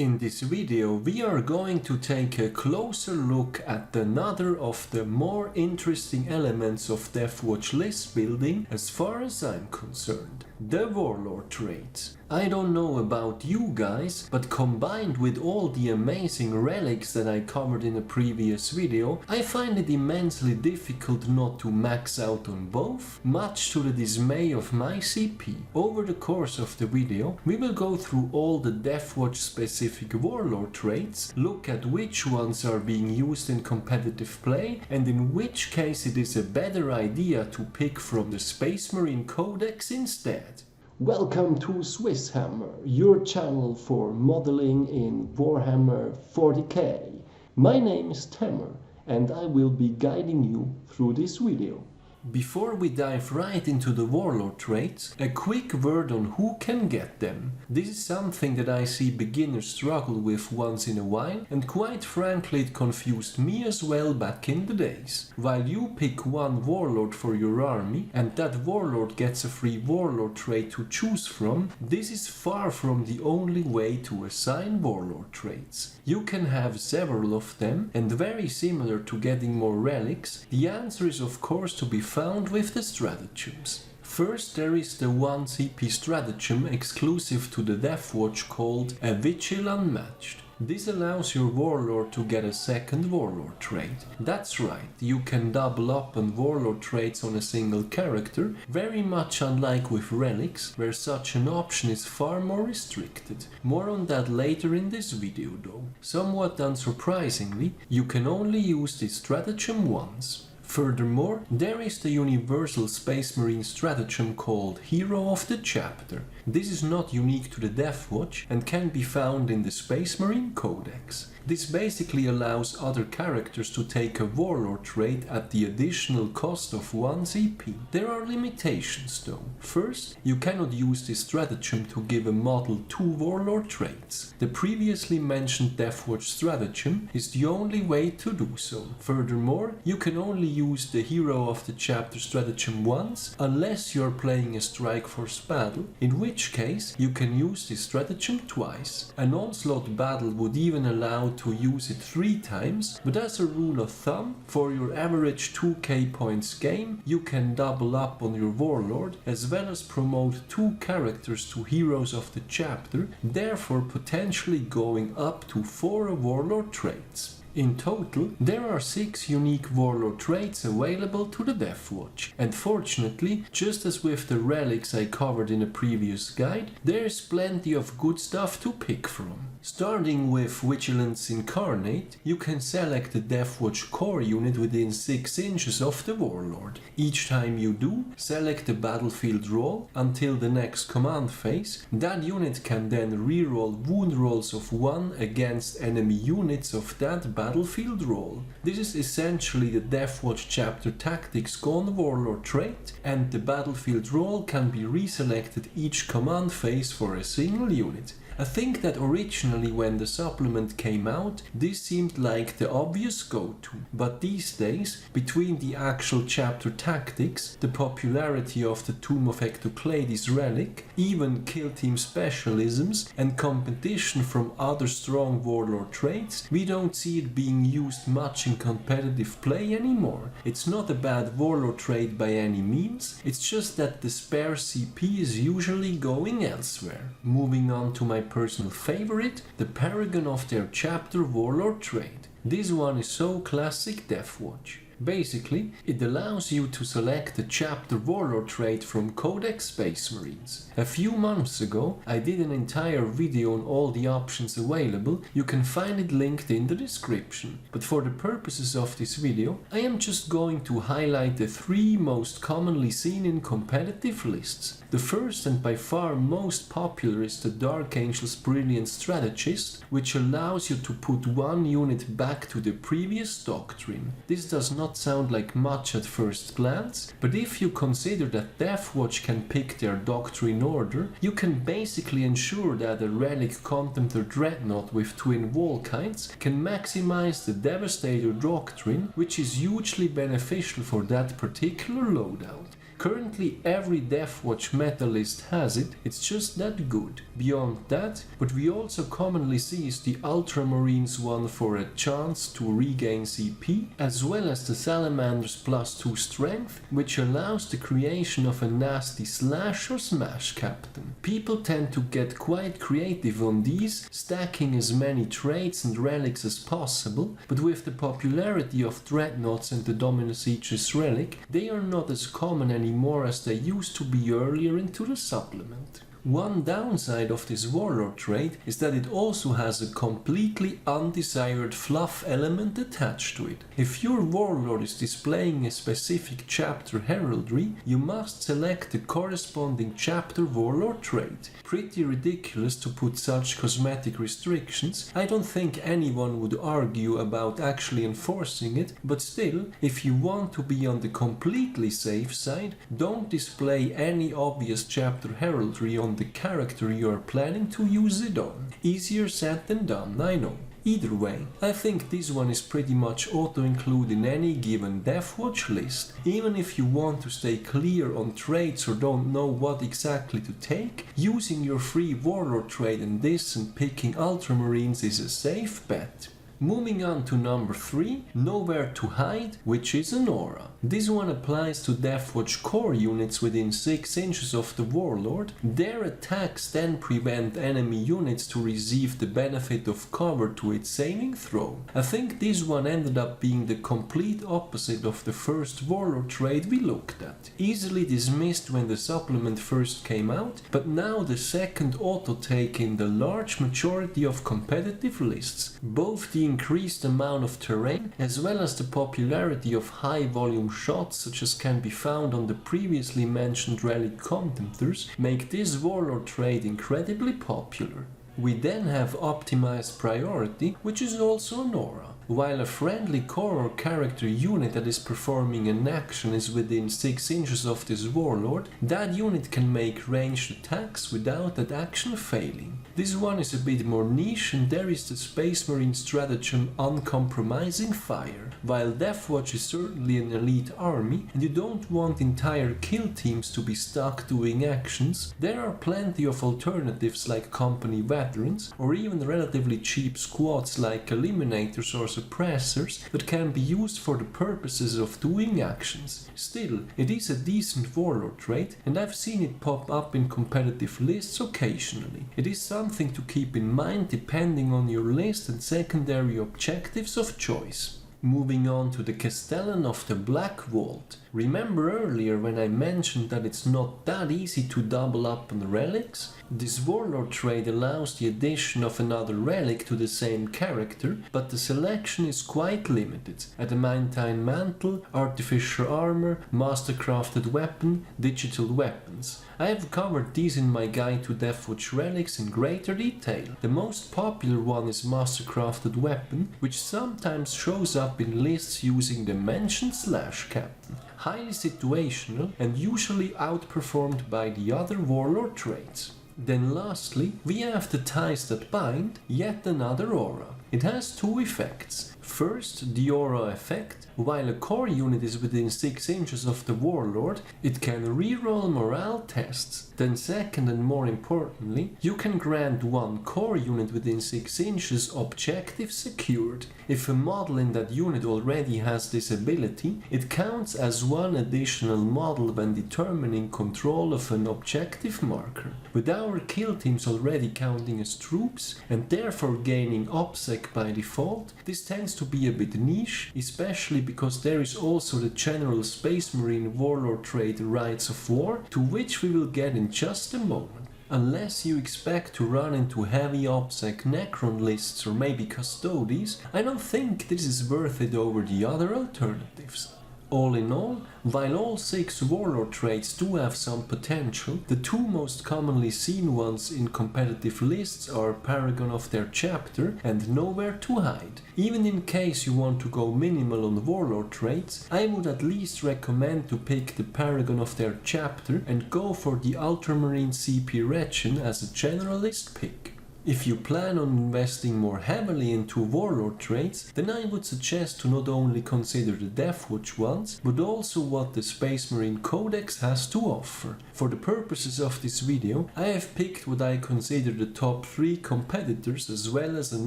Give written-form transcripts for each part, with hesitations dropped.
In this video we are going to take a closer look at another of the more interesting elements of Deathwatch list building as far as I'm concerned, the warlord traits. I don't know about you guys, but combined with all the amazing relics that I covered in a previous video, I find it immensely difficult not to max out on both, much to the dismay of my CP. Over the course of the video, we will go through all the Deathwatch specific warlord traits, look at which ones are being used in competitive play, and in which case it is a better idea to pick from the Space Marine codex instead. Welcome to SwissHammer, your channel for modeling in Warhammer 40k. My name is Tammer and I will be guiding you through this video. Before we dive right into the warlord traits, a quick word on who can get them. This is something that I see beginners struggle with once in a while, and quite frankly it confused me as well back in the days. While you pick one warlord for your army, and that warlord gets a free warlord trait to choose from, this is far from the only way to assign warlord traits. You can have several of them, and very similar to getting more relics, the answer is of course to be found with the stratagems. First there is the 1 CP stratagem exclusive to the Deathwatch called a Vigil Unmatched. This allows your warlord to get a second warlord trait. That's right, you can double up on warlord traits on a single character, very much unlike with relics, where such an option is far more restricted. More on that later in this video though. Somewhat unsurprisingly, you can only use this stratagem once. Furthermore, there is the universal Space Marine stratagem called Hero of the Chapter. This is not unique to the Deathwatch and can be found in the Space Marine codex. This basically allows other characters to take a warlord trait at the additional cost of 1 CP. There are limitations though. First, you cannot use this stratagem to give a model 2 warlord traits. The previously mentioned Deathwatch stratagem is the only way to do so. Furthermore, you can only use the Hero of the Chapter stratagem once, unless you are playing a Strike Force battle, in which case you can use this stratagem twice. An onslaught battle would even allow to use it 3 times, but as a rule of thumb, for your average 2k points game, you can double up on your warlord, as well as promote 2 characters to Heroes of the Chapter, therefore potentially going up to 4 warlord traits. In total, there are 6 unique warlord traits available to the Deathwatch, and fortunately, just as with the relics I covered in a previous guide, there is plenty of good stuff to pick from. Starting with Vigilance Incarnate, you can select the Deathwatch core unit within 6 inches of the warlord. Each time you do, select the battlefield roll until the next command phase. That unit can then reroll wound rolls of 1 against enemy units of that battlefield roll. This is essentially the Deathwatch chapter tactics gone warlord trait, and the battlefield roll can be reselected each command phase for a single unit. I think that originally when the supplement came out, this seemed like the obvious go-to, but these days, between the actual chapter tactics, the popularity of the Tomb of Ectoclades relic, even kill team specialisms, and competition from other strong warlord traits, we don't see it being used much in competitive play anymore. It's not a bad warlord trait by any means, it's just that the spare CP is usually going elsewhere. Moving on to my personal favorite, the paragon of their chapter warlord trait. This one is so classic Deathwatch. Basically, it allows you to select the chapter warlord trait from Codex Space Marines. A few months ago, I did an entire video on all the options available. You can find it linked in the description. But for the purposes of this video, I am just going to highlight the 3 most commonly seen in competitive lists. The first and by far most popular is the Dark Angel's Brilliant Strategist, which allows you to put 1 unit back to the previous doctrine. This does not sound like much at first glance, but if you consider that Deathwatch can pick their doctrine order, you can basically ensure that a Relic Contemptor Dreadnought with twin Volkites can maximize the Devastator doctrine, which is hugely beneficial for that particular loadout. Currently every Deathwatch meta list has it, it's just that good. Beyond that, what we also commonly see is the Ultramarines one for a chance to regain CP, as well as the Salamander's +2 strength, which allows the creation of a nasty slash or smash captain. People tend to get quite creative on these, stacking as many traits and relics as possible, but with the popularity of Dreadnoughts and the Dominus Aegis relic, they are not as common anymore as they used to be earlier into the supplement. One downside of this warlord trait is that it also has a completely undesired fluff element attached to it. If your warlord is displaying a specific chapter heraldry, you must select the corresponding chapter warlord trait. Pretty ridiculous to put such cosmetic restrictions. I don't think anyone would argue about actually enforcing it, but still, if you want to be on the completely safe side, don't display any obvious chapter heraldry on the character you are planning to use it on. Easier said than done, I know. Either way, I think this one is pretty much auto-include in any given Deathwatch list. Even if you want to stay clear on traits or don't know what exactly to take, using your free warlord trait in this and picking Ultramarines is a safe bet. Moving on to number 3, Nowhere to Hide, which is an aura. This one applies to Deathwatch core units within 6 inches of the warlord. Their attacks then prevent enemy units to receive the benefit of cover to its saving throw. I think this one ended up being the complete opposite of the first warlord trait we looked at. Easily dismissed when the supplement first came out, but now the second auto take in the large majority of competitive lists. Both the increased amount of terrain as well as the popularity of high volume shots such as can be found on the previously mentioned relic contemptors make this warlord trait incredibly popular. We then have optimized priority, which is also an aura. While a friendly core or character unit that is performing an action is within 6 inches of this warlord, that unit can make ranged attacks without that action failing. This one is a bit more niche and there is the Space Marine stratagem Uncompromising Fire. While Deathwatch is certainly an elite army and you don't want entire kill teams to be stuck doing actions, there are plenty of alternatives like company veterans or even relatively cheap squads like eliminators or suppressors that can be used for the purposes of doing actions. Still, it is a decent warlord trait and I've seen it pop up in competitive lists occasionally. It is something to keep in mind depending on your list and secondary objectives of choice. Moving on to the Castellan of the Black Vault. Remember earlier when I mentioned that it's not that easy to double up on relics? This warlord trait allows the addition of another relic to the same character, but the selection is quite limited. Adamantine Mantle, Artificial Armor, Mastercrafted Weapon, Digital Weapons. I have covered these in my guide to Deathwatch relics in greater detail. The most popular one is Mastercrafted Weapon, which sometimes shows up in lists using the mentioned slash captain. Highly situational and usually outperformed by the other warlord traits. Then lastly, we have the Ties That Bind, yet another aura. It has 2 effects. First, the aura effect. While a core unit is within 6 inches of the warlord, it can reroll morale tests. Then second and more importantly, you can grant one core unit within 6 inches objective secured. If a model in that unit already has this ability, it counts as one additional model when determining control of an objective marker. With our kill teams already counting as troops and therefore gaining OPSEC by default, this tends to be a bit niche, especially because there is also the general Space Marine warlord trait Rites of War, to which we will get in just a moment. Unless you expect to run into heavy OPSEC Necron lists or maybe Custodes, I don't think this is worth it over the other alternatives. All in all, while all 6 warlord traits do have some potential, the 2 most commonly seen ones in competitive lists are Paragon of their chapter and Nowhere to Hide. Even in case you want to go minimal on warlord traits, I would at least recommend to pick the Paragon of their chapter and go for the Ultramarine CP Regen as a generalist pick. If you plan on investing more heavily into warlord traits, then I would suggest to not only consider the Deathwatch ones, but also what the Space Marine Codex has to offer. For the purposes of this video, I have picked what I consider the top 3 competitors as well as an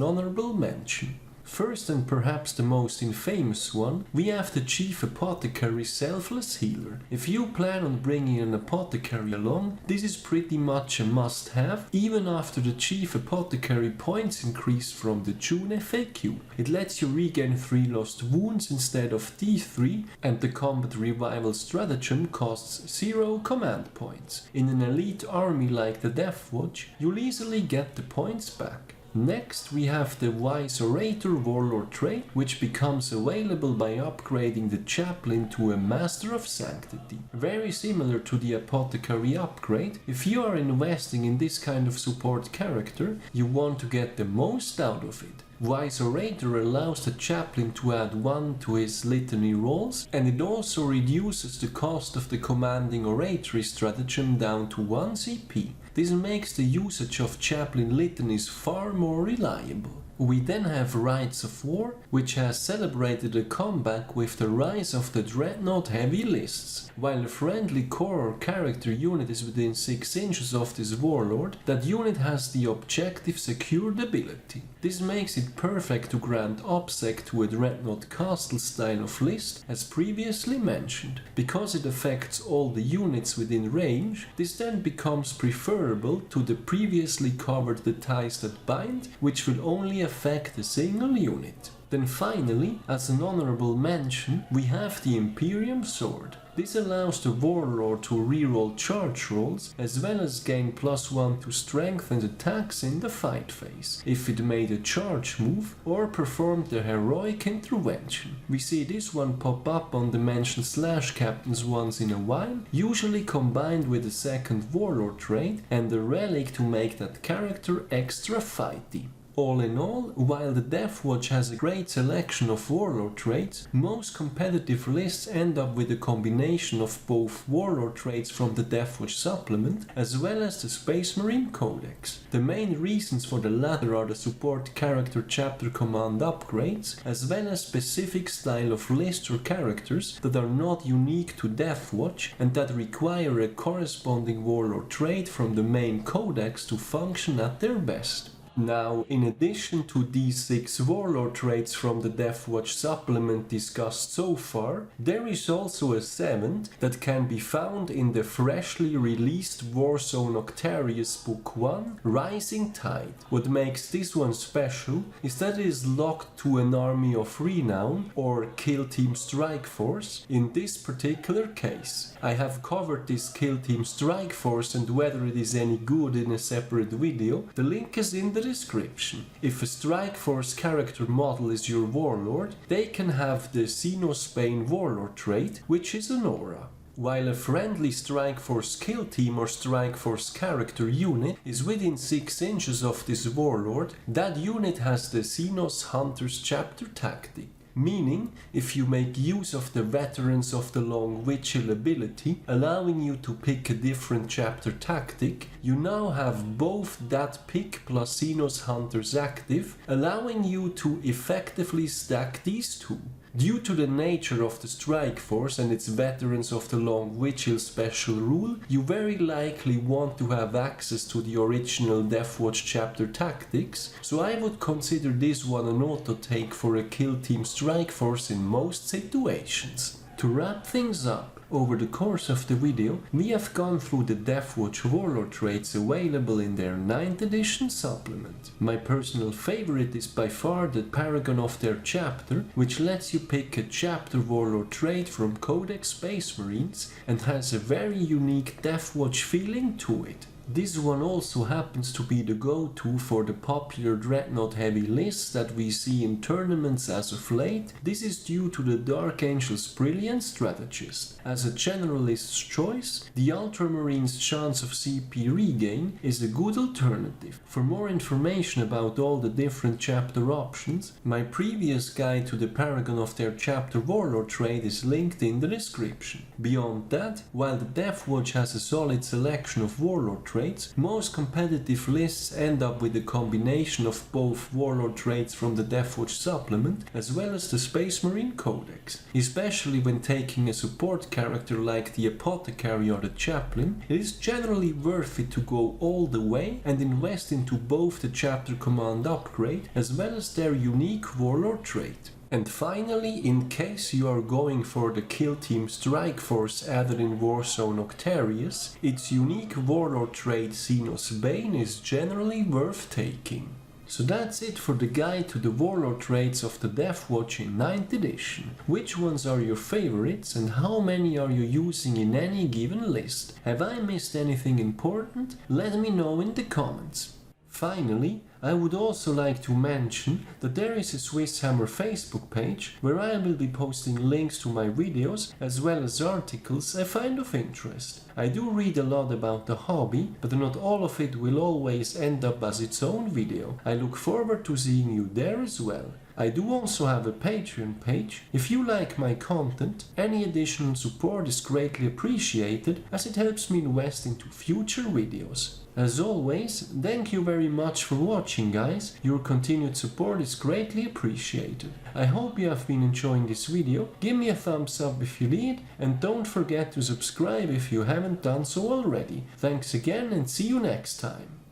honorable mention. First, and perhaps the most infamous one, we have the Chief Apothecary Selfless Healer. If you plan on bringing an apothecary along, this is pretty much a must-have, even after the Chief Apothecary points increase from the June FAQ. It lets you regain 3 lost wounds instead of D3, and the Combat Revival stratagem costs 0 command points. In an elite army like the Deathwatch, you'll easily get the points back. Next, we have the Wise Orator Warlord trait, which becomes available by upgrading the Chaplain to a Master of Sanctity. Very similar to the Apothecary upgrade, if you are investing in this kind of support character, you want to get the most out of it. Wise Orator allows the Chaplain to add 1 to his litany rolls, and it also reduces the cost of the Commanding Oratory stratagem down to 1 CP. This makes the usage of Chaplain litanies far more reliable. We then have Rites of War, which has celebrated a comeback with the rise of the Dreadnought heavy lists. While a friendly core or character unit is within 6 inches of this warlord, that unit has the objective secured ability. This makes it perfect to grant obsec to a Dreadnought castle style of list, as previously mentioned. Because it affects all the units within range, this then becomes preferable to the previously covered the ties that bind, which will only affect a single unit. Then finally, as an honorable mention, we have the Imperium Sword. This allows the warlord to reroll charge rolls, as well as gain +1 to strength and attacks in the fight phase, if it made a charge move or performed a heroic intervention. We see this one pop up on the mentioned /captains once in a while, usually combined with a second warlord trait and a relic to make that character extra fighty. All in all, while the Deathwatch has a great selection of warlord traits, most competitive lists end up with a combination of both warlord traits from the Deathwatch supplement as well as the Space Marine Codex. The main reasons for the latter are the support character chapter command upgrades, as well as specific style of list or characters that are not unique to Deathwatch and that require a corresponding warlord trait from the main codex to function at their best. Now, in addition to these 6 warlord traits from the Deathwatch supplement discussed so far, there is also a 7th that can be found in the freshly released Warzone Octarius Book 1, Rising Tide. What makes this one special is that it is locked to an army of Renown or Kill Team Strike Force in this particular case. I have covered this Kill Team Strike Force and whether it is any good in a separate video. The link is in the description. If a Strike Force character model is your warlord, they can have the Xenospain warlord trait, which is an aura. While a friendly Strike Force kill team or Strike Force character unit is within 6 inches of this warlord, that unit has the Xenos Hunter's Chapter tactic. Meaning, if you make use of the Veterans of the Long Vigil ability, allowing you to pick a different chapter tactic, you now have both that pick plus Xenos Hunters active, allowing you to effectively stack these two. Due to the nature of the Strike Force and its Veterans of the Long Vigil special rule, you very likely want to have access to the original Deathwatch chapter tactics, so I would consider this one an auto take for a kill team Strike Force in most situations. To wrap things up, over the course of the video, we have gone through the Deathwatch warlord traits available in their 9th edition supplement. My personal favorite is by far the Paragon of their chapter, which lets you pick a chapter warlord trait from Codex Space Marines and has a very unique Deathwatch feeling to it. This one also happens to be the go-to for the popular Dreadnought heavy lists that we see in tournaments as of late. This is due to the Dark Angel's brilliant strategist. As a generalist's choice, the Ultramarine's chance of CP regain is a good alternative. For more information about all the different chapter options, my previous guide to the Paragon of their chapter warlord trait is linked in the description. Beyond that, while the Deathwatch has a solid selection of warlord traits, traits, most competitive lists end up with a combination of both warlord traits from the Deathwatch supplement as well as the Space Marine codex. Especially when taking a support character like the apothecary or the chaplain, it is generally worth it to go all the way and invest into both the chapter command upgrade as well as their unique warlord trait. And finally, in case you are going for the Kill Team Strike Force added in Warzone Octarius, its unique warlord trait Xenos Bane is generally worth taking. So that's it for the guide to the warlord traits of the Deathwatch in 9th edition. Which ones are your favorites and how many are you using in any given list? Have I missed anything important? Let me know in the comments. Finally, I would also like to mention that there is a SwissHammer Facebook page where I will be posting links to my videos as well as articles I find of interest. I do read a lot about the hobby, but not all of it will always end up as its own video. I look forward to seeing you there as well. I do also have a Patreon page. If you like my content, any additional support is greatly appreciated as it helps me invest into future videos. As always, thank you very much for watching, guys. Your continued support is greatly appreciated. I hope you have been enjoying this video. Give me a thumbs up if you did, and don't forget to subscribe if you haven't done so already. Thanks again and see you next time.